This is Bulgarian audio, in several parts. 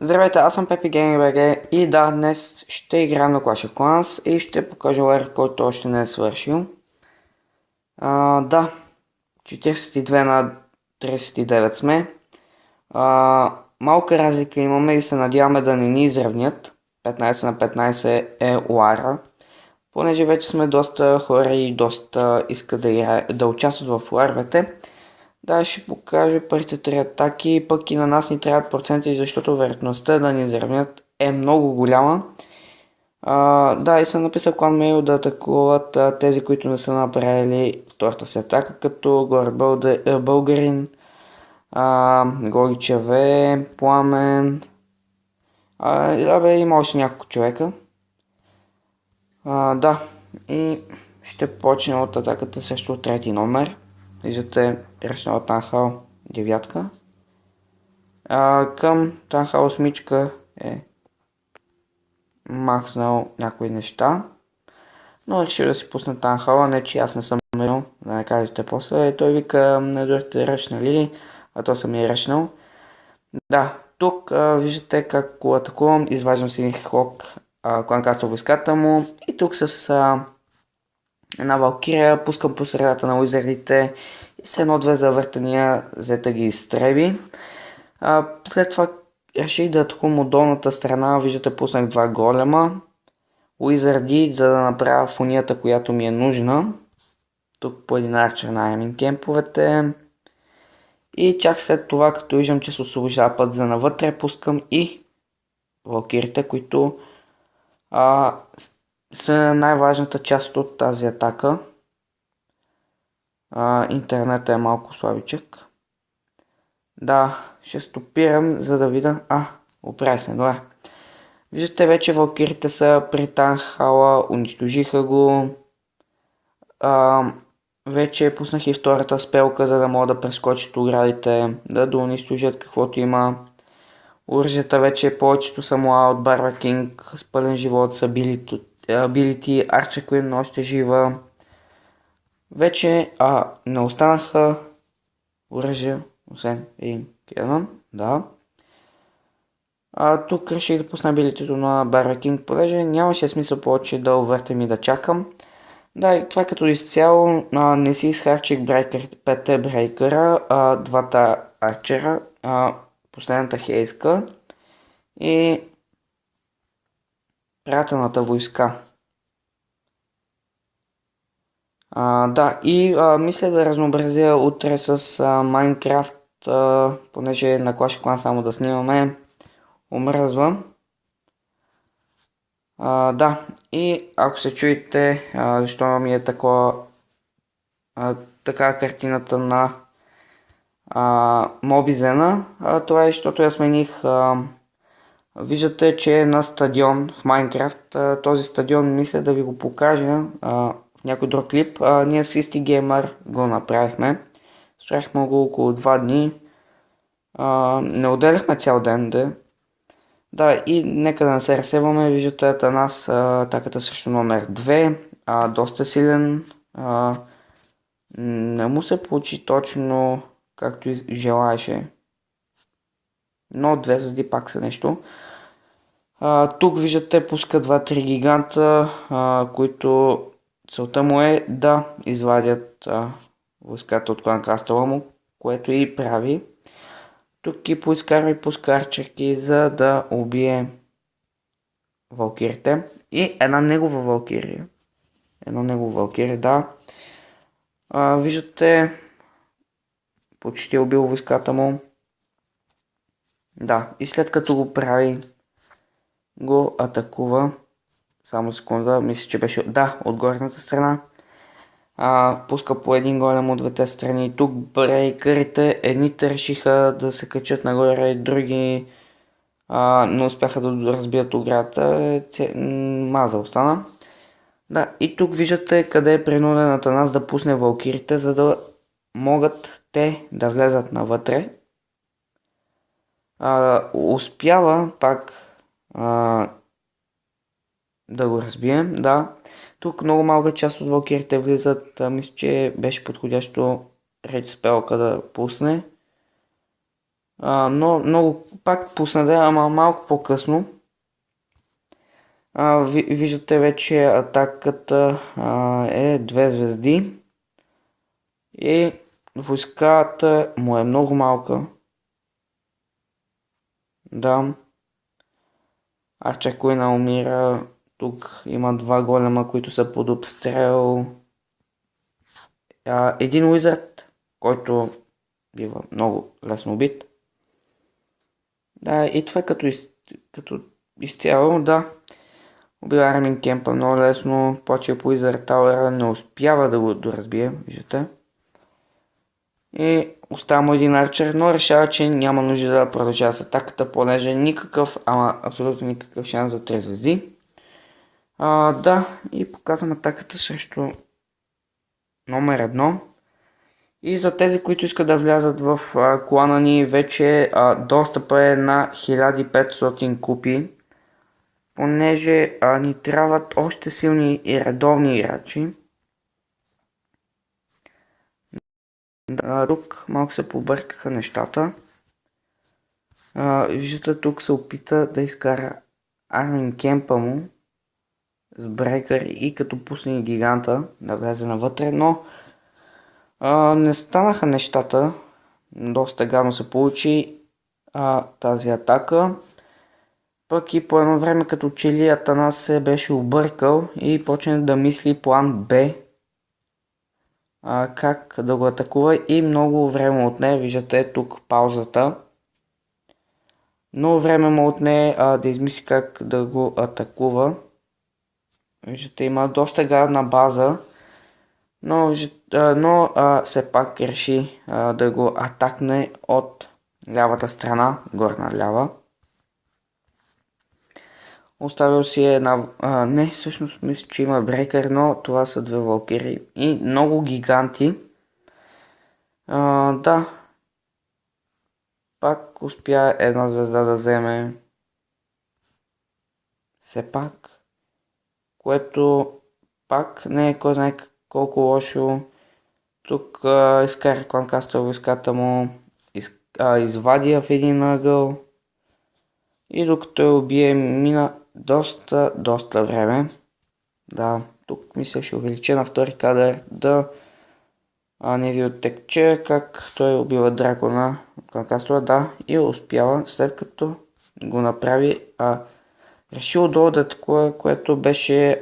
Здравейте, аз съм Пепи GameBG и да, днес ще играем на Clash of Clans и ще покажа лайер, който още не е свършил. Да, 42 на 39 сме. Малка разлика имаме и се надяваме да не ни изравнят. 15 на 15 е лайера. Понеже вече сме доста хора и доста искат да участват в лайервете. Да, ще покажа първите три атаки, пък и на нас ни трябват проценти, защото вероятността да ни изравнят е много голяма. Да, и съм написал клан мейл да атакуват тези, които не са направили втората си атака, като горе Българин, Гоги Чаве, Пламен. Има още няколко човека. Да, и ще почнем от атаката срещу трети номер. Виждате Рашнал Танхал девятка. Към Танхал осмичка е махнал някои неща. Но решил да си пусна Танхала, не че аз не съм мерил, да не кажете после. Той вика, не дойдете ръчнали, а то съм я ръчнал. Да, тук виждате как го атакувам, изваждам си хок, кланкаства войската му и тук с една валкирия пускам по средата на уизерите и с едно-две завъртания зета ги изтреби. След това реших да атакувам от долната страна, виждате пуснах два голема, уизърди, за да направя фунията, която ми е нужна. Тук по един арчер на айминг кемповете. И чак след това, като виждам, че се освобождава път за навътре, пускам и валкирите, които са най-важната част от тази атака. Интернетът е малко слабичък. Да, ще стопирам, за да видя. Оправя се, добре. Виждате, вече валкирите са при Танхала, унищожиха го. Вече пуснах и втората спелка, за да мога да прескочат оградите, да унищожат каквото има. Оръжията вече повечето са муа от Барбар Кинг, с пълен живот са Ability, Арчер Queen още жива. Вече не останаха оръжия, освен един Canon, да. Тук реших да пусна билетито на Barber King, понеже нямаше смисъл повече да увъртам и да чакам. Да, и това като изцяло не си изхарчих петте брейкера, двата арчера, последната хейска и пратената войска. Да, и мисля да разнообразя утре с Майнкрафт, понеже на Clash of Clans само да снимаме. Омръзва. Да, и ако се чуете защо ми е така картината на Мобизена, това е защото я смених. Виждате, че е на стадион в Майнкрафт. Този стадион мисля да ви го покажа в някой друг клип. Ние с Исти Геймър го направихме. Строихме го около 2 дни. Не отделяхме цял ден. Да, и нека да не се разсеваме, виждате Атанас, атаката срещу номер 2, доста силен, не му се получи точно както и желаеше, но 2 звезди пак са нещо. Тук виждате пуска 2-3 гиганта, които целта му е да извадят войската от клан Кастела му, което и прави. Тук ги поизкарва и пуска арчерки, за да убие валкирите. И една негова валкирия. Да. Виждате, почти е убил войската му. Да, и след като го прави, го атакува. Само секунда, мисля, че беше от горната страна. Пуска по един голем от двете страни. Тук брейкърите, едните решиха да се качат нагоре, други не успяха да разбият оградата. Маза остана. Да, и тук виждате къде е принудената нас да пусне валкирите, за да могат те да влезат навътре. Успява пак да го разбием, да. Тук много малка част от валкирите влизат, мисля, че беше подходящо ред спелка да пусне. Но много пак пусна да, ама малко по-късно. Виждате вече атаката е 2 звезди и войската му е много малка. Да. Арчакуина умира. Тук има 2 голема, които са под обстрел. Един уизард, който бива много лесно убит. Да, и това е като изцяло, да. Убива Армин Кемпа много лесно, почва по Уизард Тауера, не успява да го доразбие, виждате. И остава му един арчер, но решава, че няма нужда да продължава с атаката, понеже никакъв, ама абсолютно никакъв шанс за 3 звезди. Да, и показвам атаката срещу номер 1. И за тези, които искат да влязат в клана ни, вече достъпа е на 1500 купи, понеже ни трябват още силни и редовни играчи. Тук малко се побъркаха нещата. Виждате, тук се опита да изкара Армин Кемпа му с брекър и като пусне гиганта да влезе навътре, но не станаха нещата. Доста гадно се получи тази атака. Пък и по едно време като че ли Атанас се беше объркал и почна да мисли план Б. Как да го атакува и много време отне, виждате тук паузата. Много време му отне да измисли как да го атакува. Виждате, има доста гадна база, но все пак реши да го атакне от лявата страна, горна лява. Оставил си една... не, всъщност мисля, че има брекър, но това са 2 валкири и много гиганти. Да. Пак успя една звезда да вземе. Все пак. Което пак не е кой знае колко лошо. Тук изкара кланкастър войската му. Извади я в един ъгъл. И докато я убие, мина доста време. Да, тук мисля ще увелича на втори кадър да не ви оттече как той убива дракона. Кланкастъра, да, и успява, след като го направи. Решил долу да атакува, което беше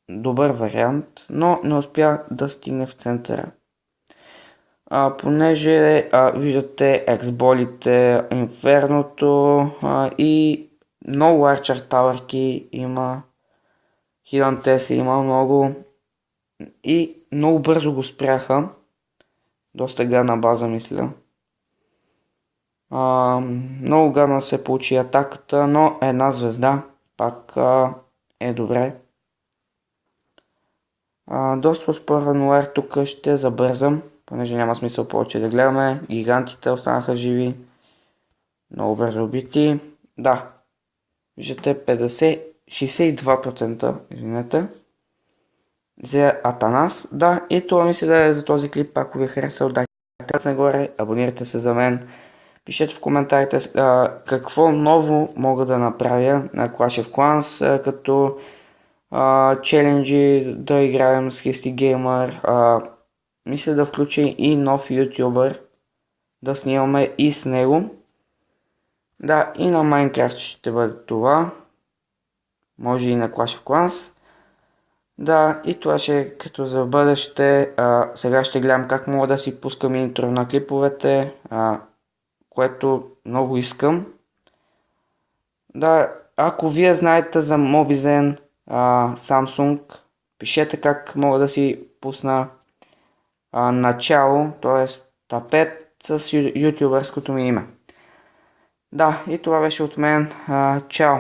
добър вариант, но не успя да стигне в центъра. Понеже виждате ексболите, инферното и много арчер тауърки има, Hidden Tesla има много и много бързо го спряха. Доста гадна база, мисля. Много гадна се получи атаката, но една звезда пак е добре. Доста успорен лар, тук ще забързам, понеже няма смисъл повече да гледаме. Гигантите останаха живи. Много бързо убити. Да, виждате 62%, извинете, за Атанас. Да, и това ми се даде за този клип. Ако ви е харесал, дайте нагоре, абонирайте се за мен. Пишете в коментарите какво ново мога да направя на Clash of Clans, като челенджи да играем с Хисти Геймър. Мисля да включа и нов ютубър, да снимаме и с него. Да, и на Minecraft ще бъде това. Може и на Clash of Clans. Да, и това ще е като за бъдеще. Сега ще гледам как мога да си пускам интро на клиповете, което много искам. Да, ако вие знаете за Mobizen, Samsung, пишете как мога да си пусна начало, т.е. тапет с ютубърското ми име. Да, и това беше от мен. Чао!